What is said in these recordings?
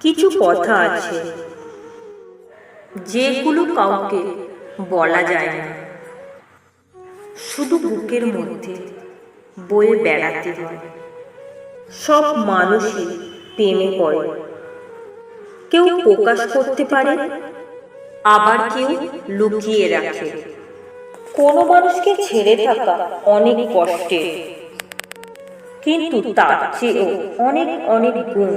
কিছু কথা আছে যেগুলো কাউকে বলা যায় না, শুধু বুকের মধ্যে বয়ে বেড়াতে হয়। সব মানুষই প্রেমে পড়ে, কেউ প্রকাশ করতে পারে, আবার কেউ লুকিয়ে রাখে। কোনো মানুষকে ছেড়ে থাকা অনেক কষ্টের, কিন্তু তার চেয়েও অনেক অনেক গুণ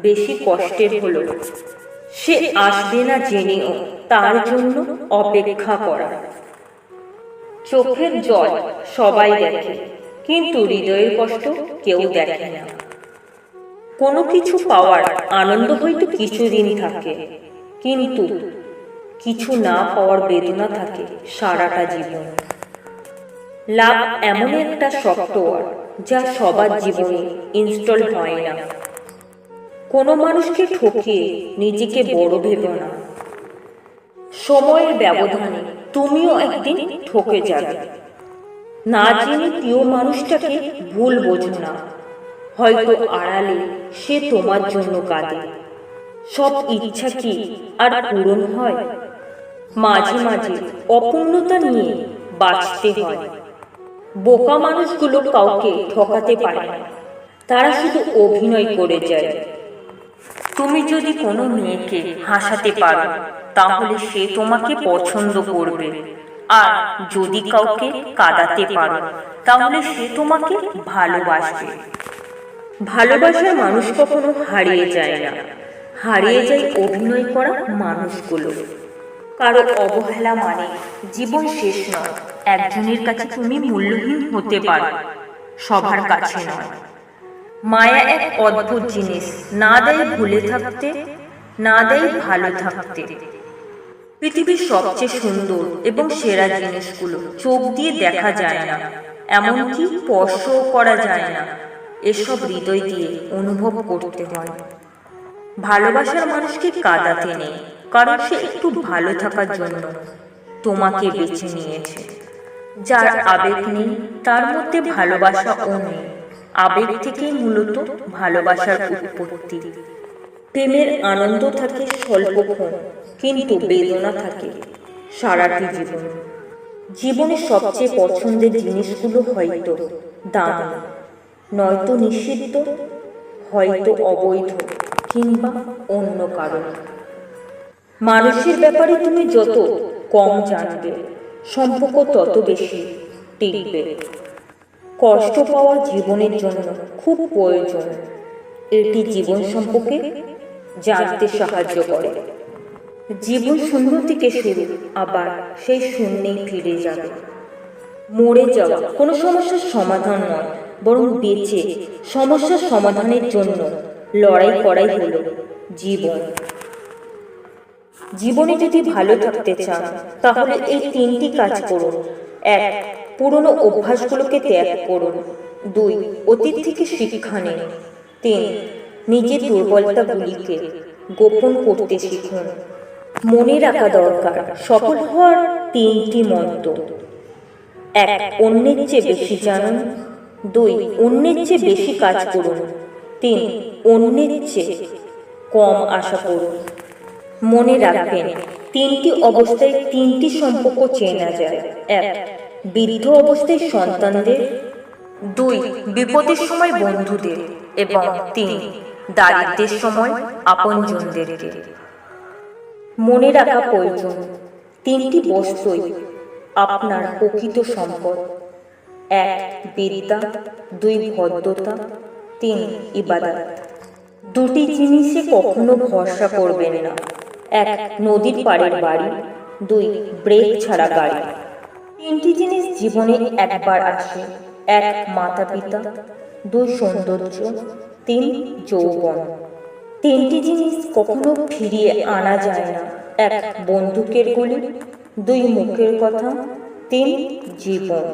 বেশি কষ্টের হলো সে আসবে না জেনেও তার জন্য অপেক্ষা করা। চোখের জল সবাই দেখে, কিন্তু হৃদয়ের কষ্ট কেউ দেখে না। কোনো কিছু পাওয়ার আনন্দ হয়তো কিছুদিন থাকে, কিন্তু কিছু না পাওয়ার বেদনা থাকে সারাটা জীবন। লাভ এমন একটা সফটওয়্যার যা সবার জীবনে ইনস্টল হয় না। কোনো মানুষকে ঠকিয়ে নিজেকে বড় ভেবো না। সময়ের ব্যবধানে তুমিও একদিন ঠকে যাবে। না জেনে প্রিয় মানুষটাকে ভুল বোঝো না, হয়তো আড়ালে সে তোমার জন্য কাঁদে। সব ইচ্ছা কি আর পূরণ হয়? মাঝে মাঝে অপূর্ণতা নিয়ে বাঁচতে হয়। বোকা মানুষগুলো কাউকে ঠকাতে পারে না, তারা শুধু অভিনয় করে যায়। তুমি যদি কোনো মেয়েকে হাসাতে পারো, তাহলে সে তোমাকে পছন্দ করবে। আর যদি কাউকে কাঁদাতে পারো, তাহলে সে তোমাকে ভালোবাসবে। ভালোবাসার মানুষ কখনো হারিয়ে যায় না, হারিয়ে যায় অভিনয় করা মানুষগুলো। কারো অবহেলা মানে জীবন শেষ নয়। একজনের কাছে তুমি মূল্যহীন হতে পারো, সবার কাছে নয়। মায়া এক অদ্ভুত জিনিস, না দেয় ভুলে থাকতে, না দেয় ভালো থাকতে। পৃথিবীর সবচেয়ে সুন্দর এবং সেরা জিনিসগুলো চোখ দিয়ে দেখা যায় না, এমনকি স্পর্শও করা যায় না। এসব হৃদয় দিয়ে অনুভব করতে হয়। ভালোবাসার মানুষকে কাঁদাতে নেই, কারণ সে একটু ভালো থাকার জন্য তোমাকে বেছে নিয়েছে। যার আবেগ নেই তার মধ্যে ভালোবাসাও নেই। আবেগ থেকেই মূলত ভালোবাসার উৎপত্তি। প্রেমের আনন্দ থাকে স্বল্পক্ষণ, কিন্তু বেদনা থাকে সারাটি জীবন। জীবনের সবচেয়ে পছন্দের জিনিসগুলো হয়তো দামি, নয়তো নিষিদ্ধ, হয়তো অবৈধ, কিংবা অন্য কারণ। মানুষের ব্যাপারে তুমি যত কম জানবে, সম্পর্ক তত বেশি টিকবে। কষ্ট পাওয়া জীবনের জন্য খুব প্রয়োজন, এটি জীবন সম্পর্কে জানতে সাহায্য করে। জীবন শূন্য থেকে শুরু, আবার সেই শূন্যেই ফিরে যাবে। মরে যাওয়া কোনো সমস্যার সমাধান নয়, বরং বেঁচে সমস্যার সমাধানের জন্য লড়াই করাই হলো জীবন। জীবনে যদি ভালো থাকতে চান, তাহলে এই তিনটি কাজ করুন। 1. পুরনো অভ্যাসগুলোকে ত্যাগ করুন। 2. অতীত থেকে শিক্ষা নিন। 3. নিজের দুর্বলতাগুলিকে গোপন করতে শিখুন। মনে রাখা দরকার, সফল হওয়ার তিনটি মন্ত্র: 1. অন্যের চেয়ে বেশি জানুন। 2. অন্যের চেয়ে বেশি কাজ করুন। 3. অন্যের চেয়ে কম আশা করুন। মনে রাখবেন, তিনটি অবস্থায় তিনটি সম্পর্ক চেনা যায়: 1. বৃদ্ধ অবস্থায় সন্তানদের, 2. বিপদের সময় বন্ধুদের, এবং 3. দারিদ্র্যের সময় আপনজনদেরকে। মনে রাখা প্রয়োজন, তিনটি বস্তুই আপনার প্রকৃত সম্পদ: 1. বিদ্যা, 2. ভদ্রতা, 3. ইবাদত। দুটি জিনিসে কখনো ভরসা করবেন না: 1. নদীর পাড়ের বাড়ি, 2. ব্রেক ছাড়া গাড়ি। তিনটি জিনিস জীবনে একবার আসে: 1. মাতা পিতা, 2. সৌন্দর্য, 3. যৌবন। তিনটি জিনিস কখনো ফিরিয়ে আনা যায় না: 1. বন্দুকের গুলি, 2. মুখের কথা, 3. জীবন।